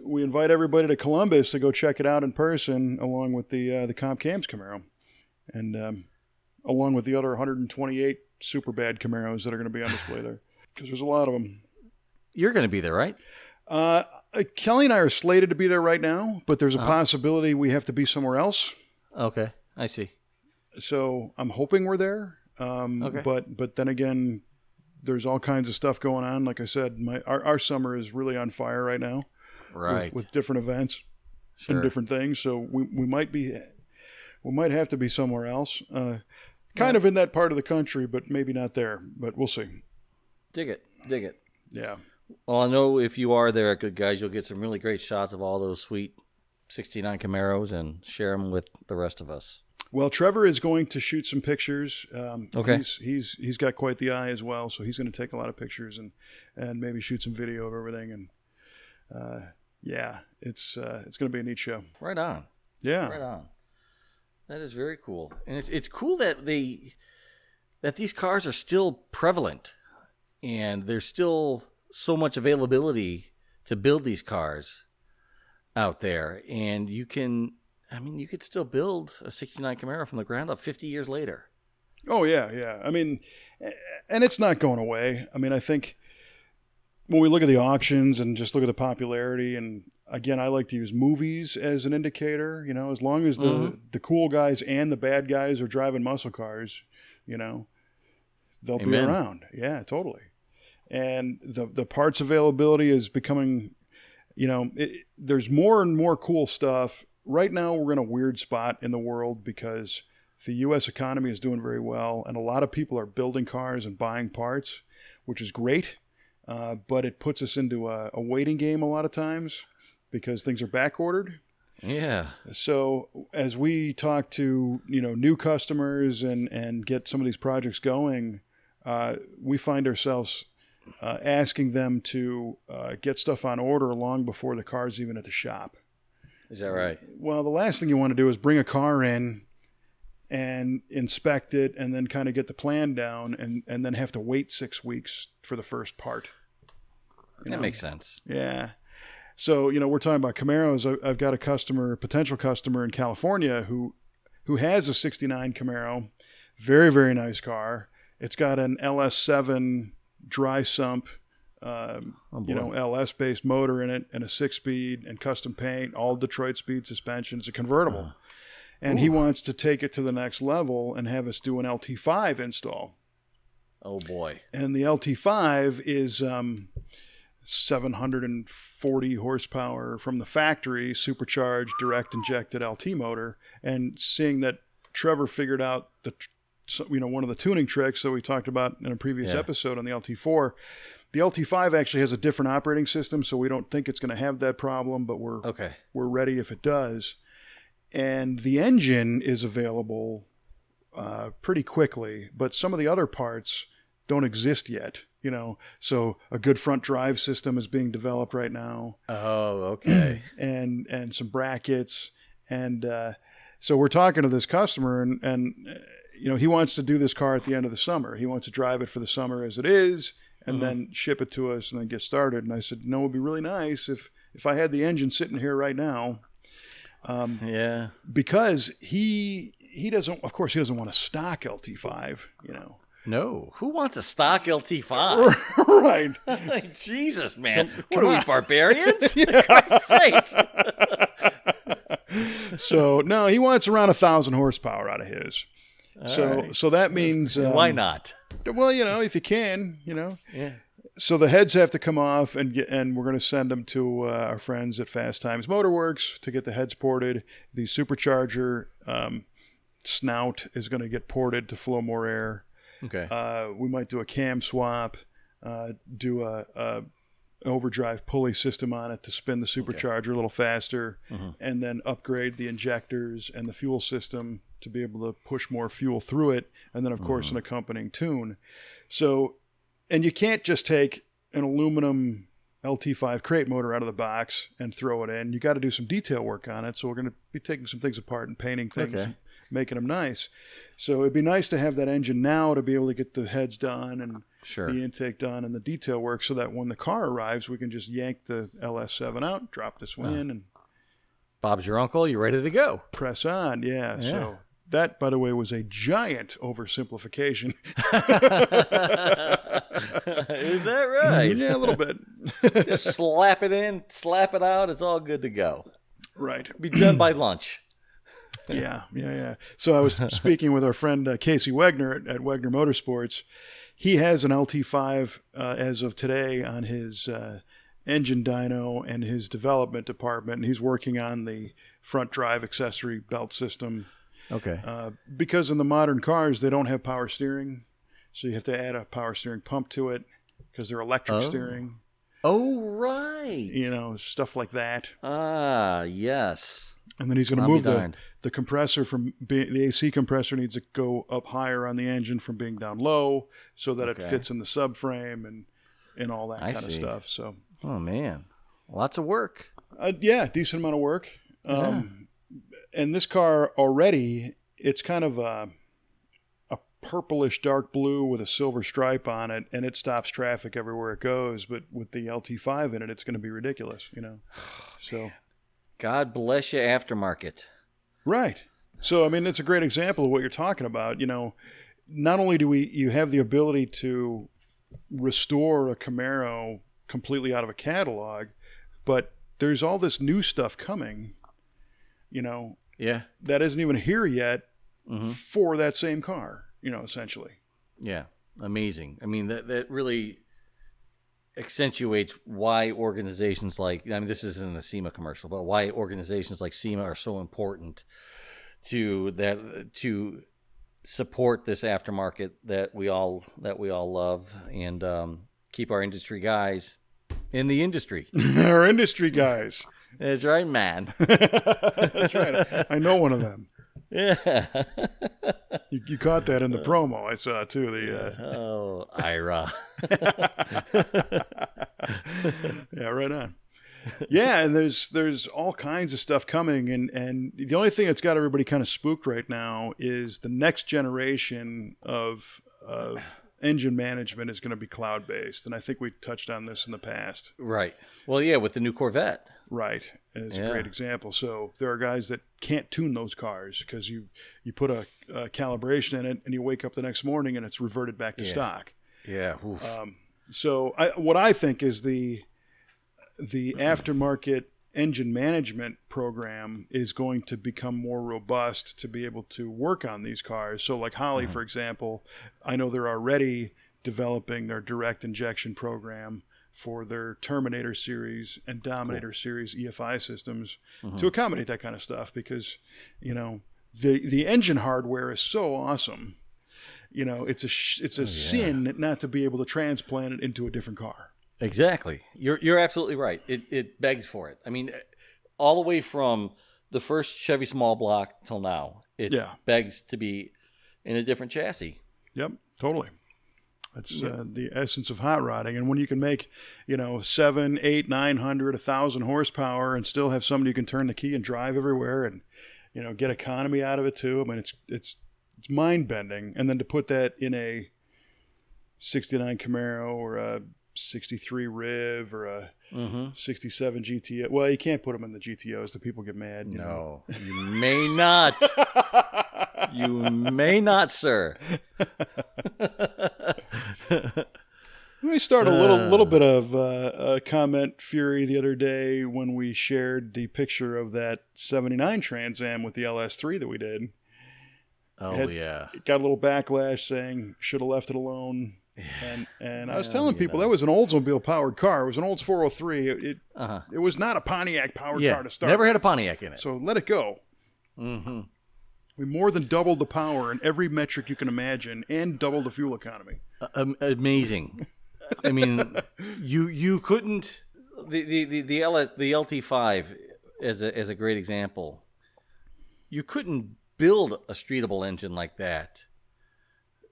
We invite everybody to Columbus to go check it out in person, along with the Comp Cams Camaro, and along with the other 128 super bad Camaros that are going to be on display there, because there's a lot of them. You're going to be there, right? Kelly and I are slated to be there right now, but there's a possibility we have to be somewhere else. Okay, I see. So I'm hoping we're there. Okay. But then again, there's all kinds of stuff going on. Like I said, our summer is really on fire right now. Right. With different events and different things. So we might have to be somewhere else. Kind of in that part of the country, but maybe not there. But we'll see. Dig it. Yeah. Well, I know if you are there at Good Guys, you'll get some really great shots of all those sweet 69 Camaros and share them with the rest of us. Well, Trevor is going to shoot some pictures. Okay. He's got quite the eye as well, so he's going to take a lot of pictures and maybe shoot some video of everything. And it's going to be a neat show. Right on. Yeah. Right on. That is very cool, and it's cool that these cars are still prevalent, and there's still so much availability to build these cars out there, and you could still build a 69 Camaro from the ground up 50 years later. Oh yeah. I mean, and it's not going away. I mean, I think when we look at the auctions and just look at the popularity, and again, I like to use movies as an indicator, as long as the cool guys and the bad guys are driving muscle cars, they'll be around. Yeah, totally. And the parts availability is becoming, there's more and more cool stuff. Right now, we're in a weird spot in the world because the U.S. economy is doing very well, and a lot of people are building cars and buying parts, which is great. But it puts us into a waiting game a lot of times because things are back ordered. Yeah. So as we talk to new customers and get some of these projects going, we find ourselves asking them to get stuff on order long before the car's even at the shop. Is that right? Well, the last thing you want to do is bring a car in and inspect it and then kind of get the plan down and then have to wait 6 weeks for the first part. That makes sense. Yeah. So, we're talking about Camaros. I've got a potential customer in California who has a 69 Camaro, Very, very nice car. It's got an LS7 dry sump, LS-based motor in it, and a 6-speed and custom paint, all Detroit speed suspension. It's a convertible. And he wants to take it to the next level and have us do an LT5 install. Oh, boy. And the LT5 is 740 horsepower from the factory, supercharged, direct injected LT motor. And seeing that Trevor figured out one of the tuning tricks that we talked about in a previous episode on the LT4, the LT5 actually has a different operating system, so we don't think it's going to have that problem, but we're ready if it does. And the engine is available pretty quickly, but some of the other parts don't exist yet. So a good front drive system is being developed right now. Oh, okay. and some brackets, and so we're talking to this customer, and he wants to do this car at the end of the summer. He wants to drive it for the summer as it is, and then ship it to us and then get started. And I said, no, it'd be really nice if I had the engine sitting here right now. Because he doesn't want a stock LT5, No, who wants a stock LT5? Right. Jesus, man. What are we, barbarians? For Christ's sake. So, no, he wants around 1,000 horsepower out of his. So that means... why not? Well, if you can, Yeah. So the heads have to come off, and we're going to send them to our friends at Fast Times Motorworks to get the heads ported. The supercharger snout is going to get ported to flow more air. Okay. We might do a cam swap, do a overdrive pulley system on it to spin the supercharger a little faster, and then upgrade the injectors and the fuel system to be able to push more fuel through it, and then of course an accompanying tune. So, and you can't just take an aluminum LT5 crate motor out of the box and throw it in. You got to do some detail work on it. So we're going to be taking some things apart and painting things, and making them nice. So it'd be nice to have that engine now to be able to get the heads done and the intake done and the detail work, so that when the car arrives, we can just yank the LS7 out, drop this one in, and Bob's your uncle. You're ready to go. Press on. Yeah. So that, by the way, was a giant oversimplification. Is that right? Yeah, a little bit. Just slap it in, slap it out. It's all good to go. Right. Be done by lunch. Yeah. So I was speaking with our friend Casey Wegner at Wegner Motorsports. He has an LT5 as of today on his engine dyno and his development department, and he's working on the front drive accessory belt system. Okay. Because in the modern cars, they don't have power steering, so you have to add a power steering pump to it because they're electric steering. Oh, right. Stuff like that. Ah, yes. And then he's going to move the compressor from the AC compressor needs to go up higher on the engine from being down low, so that it fits in the subframe and all that kind of stuff. So. Oh man, lots of work. Decent amount of work. And this car already, it's kind of a purplish dark blue with a silver stripe on it, and it stops traffic everywhere it goes. But with the LT5 in it, it's going to be ridiculous, So, man. God bless you, aftermarket. Right. So, I mean, it's a great example of what you're talking about. Not only do you have the ability to restore a Camaro completely out of a catalog, but there's all this new stuff coming, that isn't even here yet for that same car, essentially. Yeah. Amazing. I mean, that really accentuates why organizations like, this isn't a SEMA commercial, but why organizations like SEMA are so important to support this aftermarket that we all love, and keep our industry guys in the industry. Our industry guys. That's right, man. That's right. I know one of them. Yeah. You caught that in the promo I saw too. Ira. Yeah, right on. Yeah, and there's all kinds of stuff coming, and the only thing that's got everybody kind of spooked right now is the next generation of engine management is going to be cloud-based. And I think we touched on this in the past. Right. Well, yeah, with the new Corvette. Right. It's a great example. So there are guys that can't tune those cars because you put a calibration in it and you wake up the next morning and it's reverted back to stock. Yeah. So what I think is the aftermarket engine management program is going to become more robust to be able to work on these cars. So like Holley, for example, I know they're already developing their direct injection program for their Terminator series and Dominator series EFI systems to accommodate that kind of stuff because, the engine hardware is so awesome. It's a sin not to be able to transplant it into a different car. Exactly. You're absolutely right. It begs for it. I mean, all the way from the first Chevy small block till now, it begs to be in a different chassis. Yep, totally. That's the essence of hot rodding. And when you can make, 700, 800, 900, 1,000 horsepower and still have somebody who can turn the key and drive everywhere and, get economy out of it too. I mean, it's mind bending. And then to put that in a 69 Camaro or a 63 Riv or a 67 GTO. Well, you can't put them in the GTOs. The people get mad. No, you may not. You may not, sir. We started a little bit of a comment fury the other day when we shared the picture of that 79 Trans Am with the LS3 that we did. It got a little backlash saying should have left it alone. And I was telling people that was an Oldsmobile powered car. It was an Olds 403. It was not a Pontiac powered car to start. Never had a Pontiac in it. So let it go. Mm-hmm. We more than doubled the power in every metric you can imagine, and doubled the fuel economy. Amazing. I mean, you couldn't the LT5 as a great example. You couldn't build a streetable engine like that.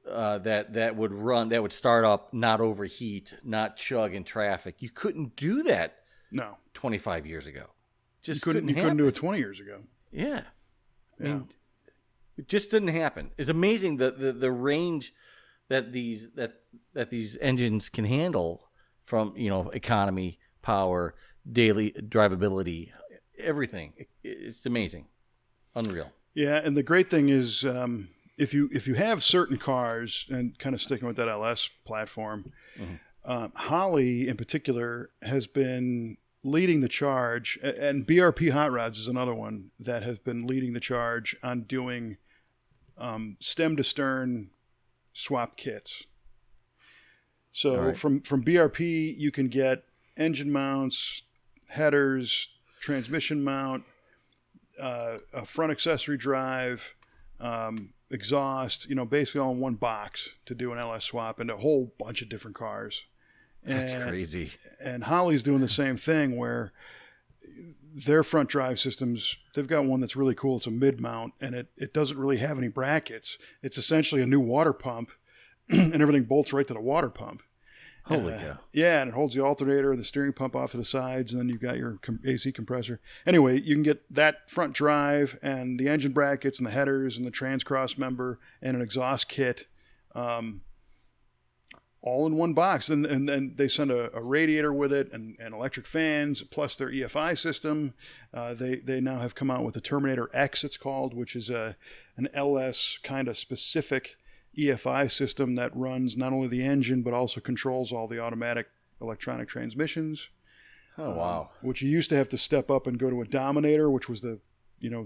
That would start up, not overheat, not chug in traffic. You couldn't do that. No, 25 years ago, you couldn't do it 20 years ago. Yeah, I mean, it just didn't happen. It's amazing the range that these engines can handle from economy, power, daily drivability, everything. It's amazing, unreal. Yeah, and the great thing is. If you have certain cars, and kind of sticking with that LS platform, Holley in particular has been leading the charge, and BRP Hot Rods is another one that has been leading the charge on doing stem to stern swap kits. So from BRP you can get engine mounts, headers, transmission mount, a front accessory drive. Exhaust, basically all in one box to do an LS swap into a whole bunch of different cars. That's crazy. And Holley's doing the same thing where their front drive systems, they've got one that's really cool. It's a mid-mount, and it doesn't really have any brackets. It's essentially a new water pump, and everything bolts right to the water pump. Holy cow. Yeah, and it holds the alternator and the steering pump off to the sides, and then you've got your AC compressor. Anyway, you can get that front drive and the engine brackets and the headers and the trans cross member and an exhaust kit all in one box. And then they send a radiator with it and electric fans, plus their EFI system. They now have come out with the Terminator X, it's called, which is an LS kind of specific EFI system that runs not only the engine but also controls all the automatic electronic transmissions. Oh wow! Which you used to have to step up and go to a Dominator, which was the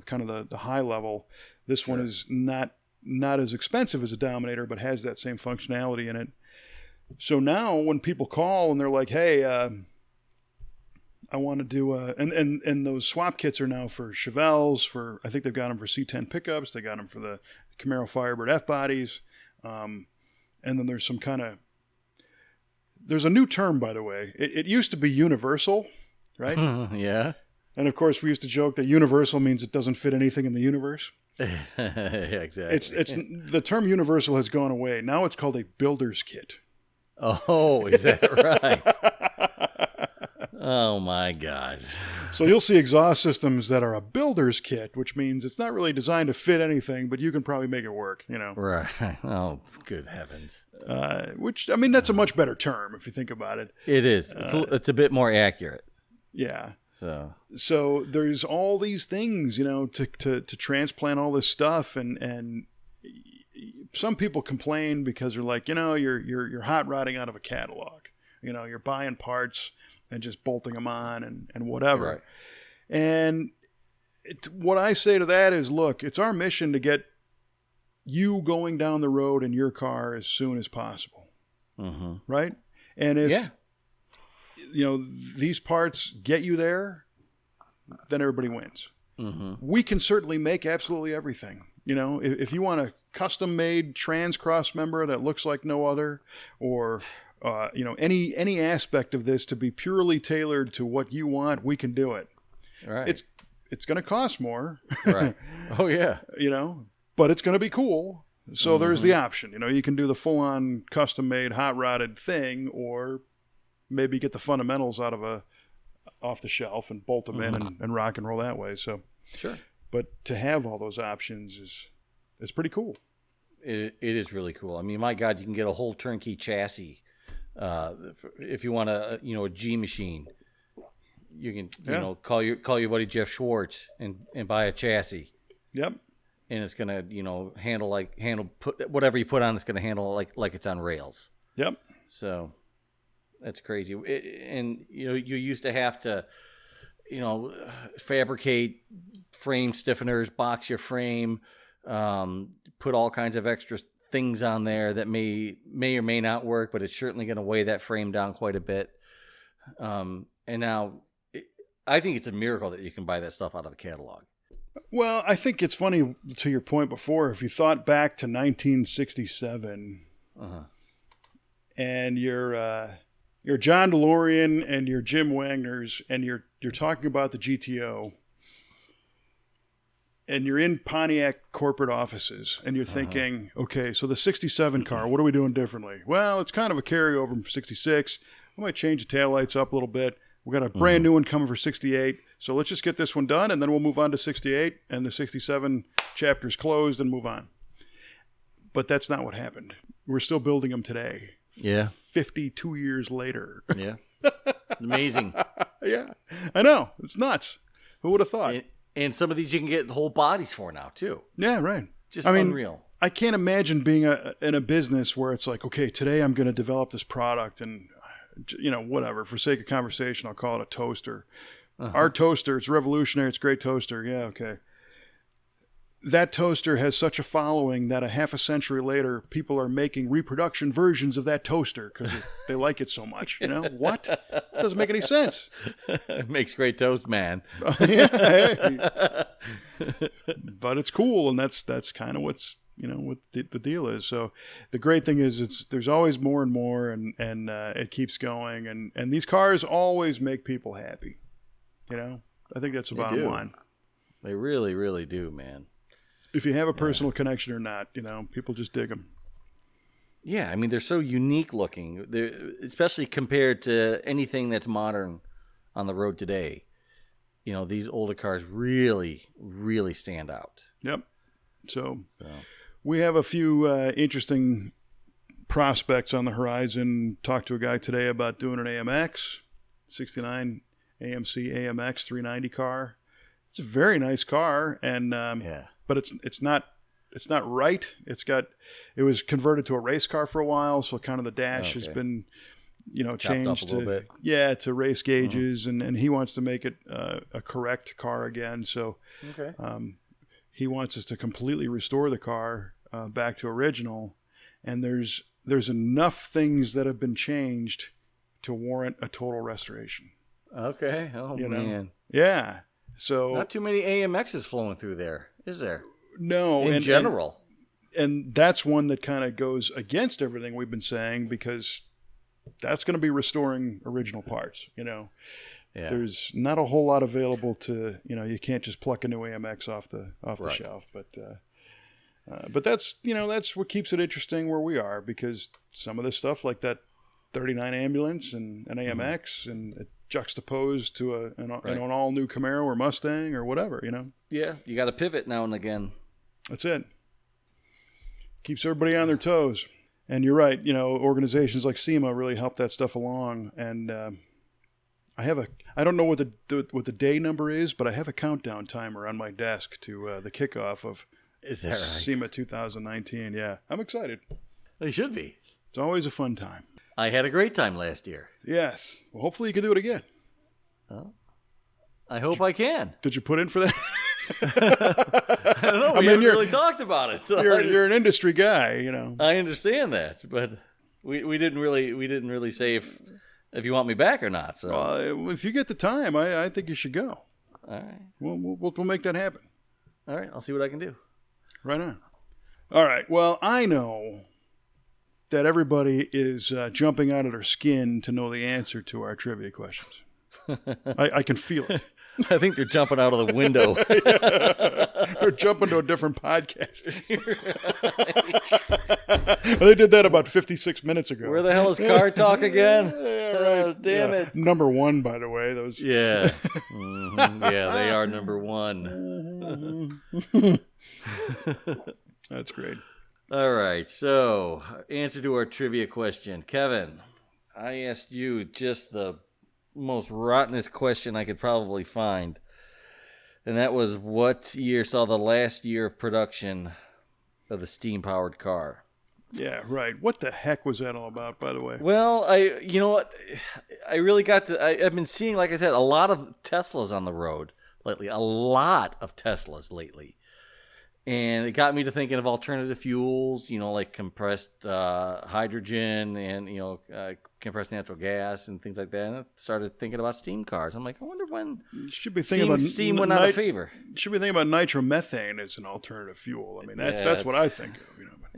kind of the high level. This one is not as expensive as a Dominator, but has that same functionality in it. So now when people call and they're like, "Hey, I want to do and those swap kits are now for Chevelles. I think they've got them for C10 pickups. They got them for the Camaro Firebird F bodies." And then there's there's a new term, by the way. It used to be universal, right? Yeah. And of course we used to joke that universal means it doesn't fit anything in the universe. Yeah, exactly. It's the term universal has gone away. Now it's called a builder's kit. Oh, is that right? Oh my God. So you'll see exhaust systems that are a builder's kit, which means it's not really designed to fit anything, but you can probably make it work, you know. Right. Oh, good heavens. Which, I mean, that's a much better term if you think about it. It is. It's a bit more accurate. Yeah. So there's all these things, you know, to transplant all this stuff, and some people complain because they're like, you know, you're hot rodding out of a catalog. You know, you're buying parts and just bolting them on and whatever. Right. And what I say to that is, look, it's our mission to get you going down the road in your car as soon as possible. Mm-hmm. Right? And if, you know, these parts get you there, then everybody wins. Mm-hmm. We can certainly make absolutely everything. You know, if you want a custom-made trans cross member that looks like no other, or you know, any aspect of this to be purely tailored to what you want, we can do it. Right. It's going to cost more. Right. Oh yeah. You know, but it's going to be cool. So there's the option. You know, you can do the full-on custom-made hot rodded thing, or maybe get the fundamentals out of off the shelf and bolt them in and rock and roll that way. So sure. But to have all those options is pretty cool. It is really cool. I mean, my God, you can get a whole turnkey chassis. If you want a G machine, you can you know call your buddy Jeff Schwartz and buy a chassis. Yep. And it's gonna put whatever you put on. It's gonna handle like it's on rails. Yep. So that's crazy. And you know, you used to have to, you know, fabricate frame stiffeners, box your frame, put all kinds of extra things on there that may or may not work, but it's certainly going to weigh that frame down quite a bit. And now I think it's a miracle that you can buy that stuff out of a catalog. Well, I think it's funny, to your point before, if you thought back to 1967 and you're John DeLorean and you're Jim Wagner's, and you're talking about the GTO, and you're in Pontiac corporate offices, and you're thinking, okay, so the 67 car, what are we doing differently? Well, it's kind of a carryover from 66. We might change the taillights up a little bit. We got a brand new one coming for 68. So let's just get this one done, and then we'll move on to 68, and the 67 chapter's closed, and move on. But that's not what happened. We're still building them today. Yeah. 52 years later. Yeah. Amazing. Yeah. I know. It's nuts. Who would have thought? And some of these you can get whole bodies for now, too. Yeah, right. Just unreal. I can't imagine being in a business where it's like, okay, today I'm going to develop this product, and, you know, whatever. For sake of conversation, I'll call it a toaster. Our toaster, it's revolutionary. It's a great toaster. Yeah, okay. That toaster has such a following that a half a century later, people are making reproduction versions of that toaster because they like it so much. You know what? It doesn't make any sense. It makes great toast, man. Yeah, but it's cool, and that's kind of what's, you know, what the deal is. So the great thing is there's always more and more, and it keeps going, and these cars always make people happy. You know, I think that's the bottom line. They really, really do, man. If you have a personal connection or not, you know, people just dig them. Yeah, I mean, they're so unique looking, especially compared to anything that's modern on the road today. You know, these older cars really, really stand out. Yep. So we have a few interesting prospects on the horizon. Talked to a guy today about doing an AMX, 69 AMC AMX 390 car. It's a very nice car, and but it's not right. It was converted to a race car for a while, so kind of the dash has been, you know, changed to race gauges, and he wants to make it a correct car again. So he wants us to completely restore the car back to original, and there's enough things that have been changed to warrant a total restoration. Okay. Oh, you man. Yeah. So not too many AMXs flowing through there, is there? No. In general. And that's one that kind of goes against everything we've been saying, because that's going to be restoring original parts, you know. Yeah. There's not a whole lot available to, you know, you can't just pluck a new AMX off the shelf, but that's, you know, that's what keeps it interesting where we are, because some of this stuff like that 39 ambulance and an AMX and juxtaposed to an all-new Camaro or Mustang or whatever, Yeah, you got to pivot now and again. That's it. Keeps everybody on their toes. And you're right, organizations like SEMA really help that stuff along. And I don't know what the day number is, but I have a countdown timer on my desk to the kickoff of Is that right? SEMA 2019. Yeah, I'm excited. They should be. It's always a fun time. I had a great time last year. Yes. Well, hopefully you can do it again. Well, I hope I can. Did you put in for that? I don't know. We haven't really talked about it. So you're an industry guy, I understand that, but we didn't really say if you want me back or not. So well, if you get the time, I think you should go. All right. We'll make that happen. All right. I'll see what I can do. Right on. All right. Well, I know that everybody is jumping out of their skin to know the answer to our trivia questions. I can feel it. I think they're jumping out of the window. They're jumping to a different podcast. Well, they did that about 56 minutes ago. Where the hell is Car Talk again? Yeah, right. Oh, damn it. Number one, by the way. Those. Yeah. Mm-hmm. Yeah, they are number one. That's great. All right. So, answer to our trivia question. Kevin, I asked you just the most rottenest question I could probably find. And that was, what year saw the last year of production of the steam-powered car? Yeah, right. What the heck was that all about, by the way? Well, you know what? I really got to... I've been seeing, like I said, a lot of Teslas on the road lately. A lot of Teslas lately. And it got me to thinking of alternative fuels, like compressed hydrogen and, compressed natural gas and things like that. And I started thinking about steam cars. I'm like, I wonder when you should be thinking steam went out of favor. You should be thinking about nitromethane as an alternative fuel. I mean, that's what I think of.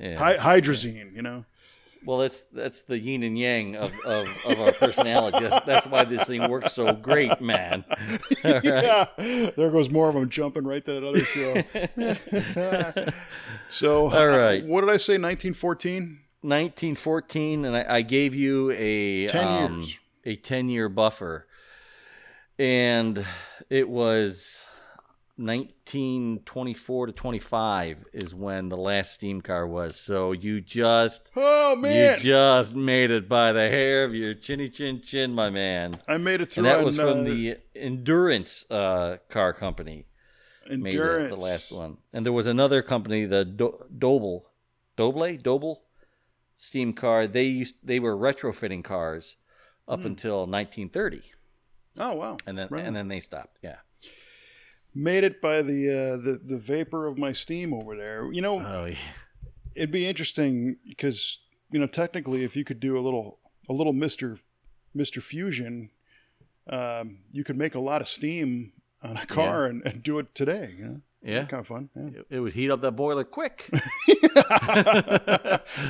Yeah. Hydrazine, Well, that's the yin and yang of our personality. That's why this thing works so great, man. Yeah, there goes more of them jumping right to that other show. So, all right. What did I say? 1914. 1914, and I gave you a 10 years, a 10-year buffer, and it was 1924 to 25 is when the last steam car was. So you just made it by the hair of your chinny chin chin, my man. I made it through. And that was from the Endurance car company. Endurance. Made it, the last one. And there was another company, the Doble steam car. They were retrofitting cars up until 1930. Oh wow! And then they stopped. Yeah. Made it by the vapor of my steam over there. Oh, yeah. It'd be interesting because technically, if you could do a little Mr. Fusion, you could make a lot of steam on a car and do it today. Yeah, kind of fun. Yeah. It would heat up that boiler quick.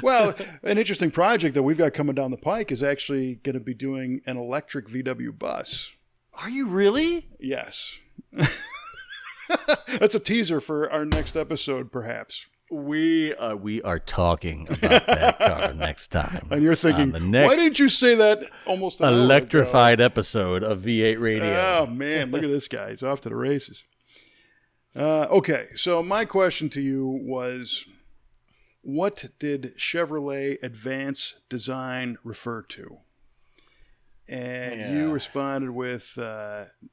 Well, an interesting project that we've got coming down the pike is actually going to be doing an electric VW bus. Are you really? Yes. That's a teaser for our next episode, perhaps. We are talking about that car next time. And you're thinking, why didn't you say that almost an electrified episode of V8 Radio? Oh, man, look at this guy. He's off to the races. Okay, so my question to you was, what did Chevrolet Advanced Design refer to? And you responded with,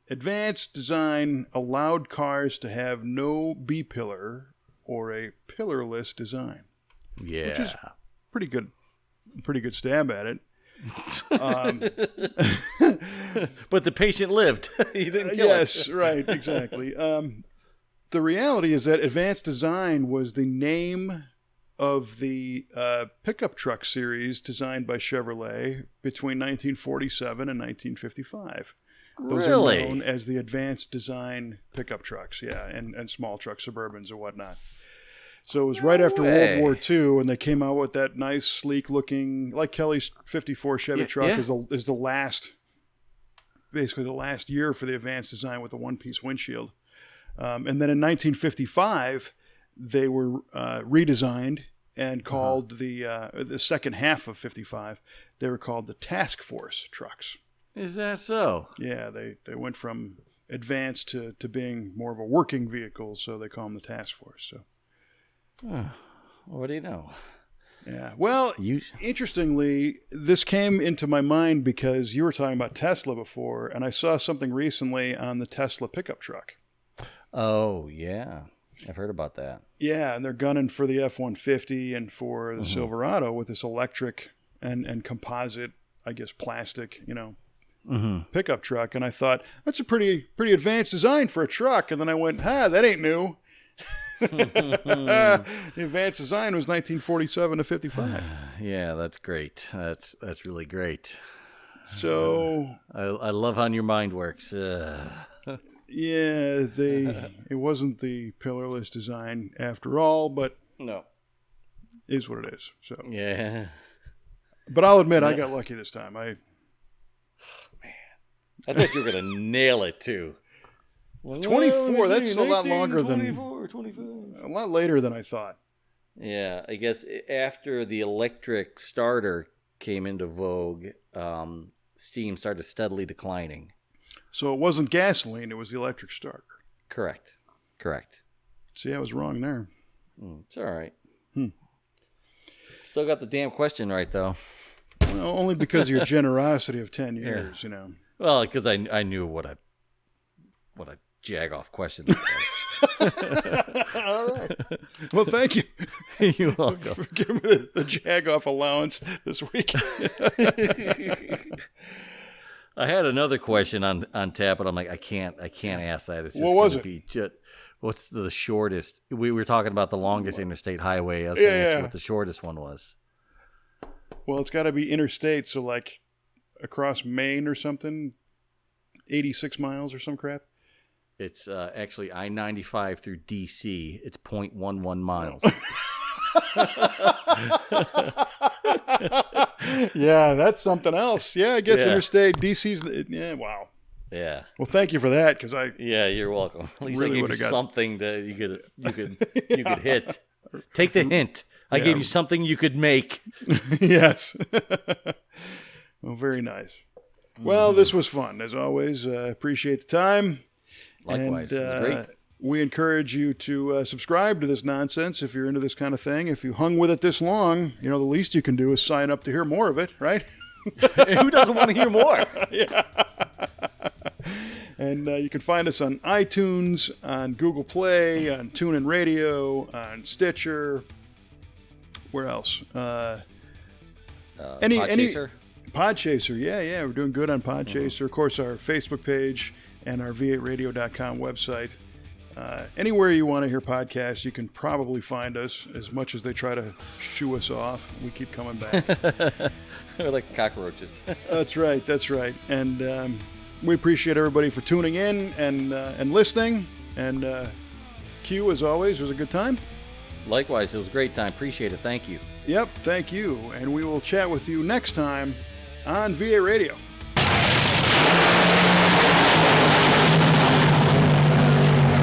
advanced design allowed cars to have no B-pillar or a pillarless design. Yeah. Which is pretty good stab at it. But the patient lived. You didn't kill Yes, it. Right, exactly. The reality is that advanced design was the name of the pickup truck series designed by Chevrolet between 1947 and 1955. Those are known as the advanced design pickup trucks, and small truck Suburbans and whatnot. So it was right after World War II, and they came out with that nice, sleek-looking, like Kelly's 54 Chevy truck is the last, basically the last year for the advanced design with the one-piece windshield. And then in 1955, they were redesigned and called the second half of 55. They were called the Task Force trucks. Is that so? Yeah, they went from advanced to being more of a working vehicle, so they call them the task force. So, what do you know? Yeah. Well, interestingly, this came into my mind because you were talking about Tesla before, and I saw something recently on the Tesla pickup truck. Oh, yeah. I've heard about that. Yeah, and they're gunning for the F-150 and for the Silverado with this electric and composite, I guess, plastic, pickup truck. And I thought, that's a pretty advanced design for a truck. And then I went, that ain't new. The advanced design was 1947 to 55. Yeah, that's great. That's really great. So I love how your mind works. Yeah, it wasn't the pillarless design after all, but no, is what it is. So yeah, but I'll admit I got lucky this time. Man, I thought you were gonna nail it too. 24. That's a lot longer 24, 25. A lot later than I thought. Yeah, I guess after the electric starter came into vogue, steam started steadily declining. So it wasn't gasoline; it was the electric starter. Correct. See, I was wrong there. It's all right. Still got the damn question right, though. Well, only because of your generosity of 10 years, Well, because I knew what a jag-off question that was. All right. Well, thank you. You're welcome. For giving me the jag-off allowance this week. I had another question on tap, but I'm like, I can't ask that. It's just what was it? What's the shortest? We were talking about the longest interstate highway. I was going to ask you what the shortest one was. Well, it's got to be interstate, so like across Maine or something, 86 miles or some crap. It's actually I-95 through D.C. It's 0.11 miles. Yeah, that's something else. Yeah, I guess interstate DC's. Yeah, wow. Yeah. Well, thank you for that, because Yeah, you're welcome. At least really I gave you something that you could hit. Take the hint. I gave you something you could make. Yes. Well, very nice. Well, this was fun as always. Appreciate the time. Likewise, it was great. We encourage you to subscribe to this nonsense if you're into this kind of thing. If you hung with it this long, the least you can do is sign up to hear more of it, right? Who doesn't want to hear more? Yeah. And you can find us on iTunes, on Google Play, on TuneIn Radio, on Stitcher. Where else? Podchaser? Podchaser, yeah. We're doing good on Podchaser. Of course, our Facebook page and our V8radio.com website. Anywhere you want to hear podcasts, you can probably find us. As much as they try to shoo us off, we keep coming back. We're like cockroaches. That's right. And we appreciate everybody for tuning in and listening. And Q, as always, was a good time. Likewise, it was a great time. Appreciate it. Thank you. Yep, thank you. And we will chat with you next time on V8 Radio.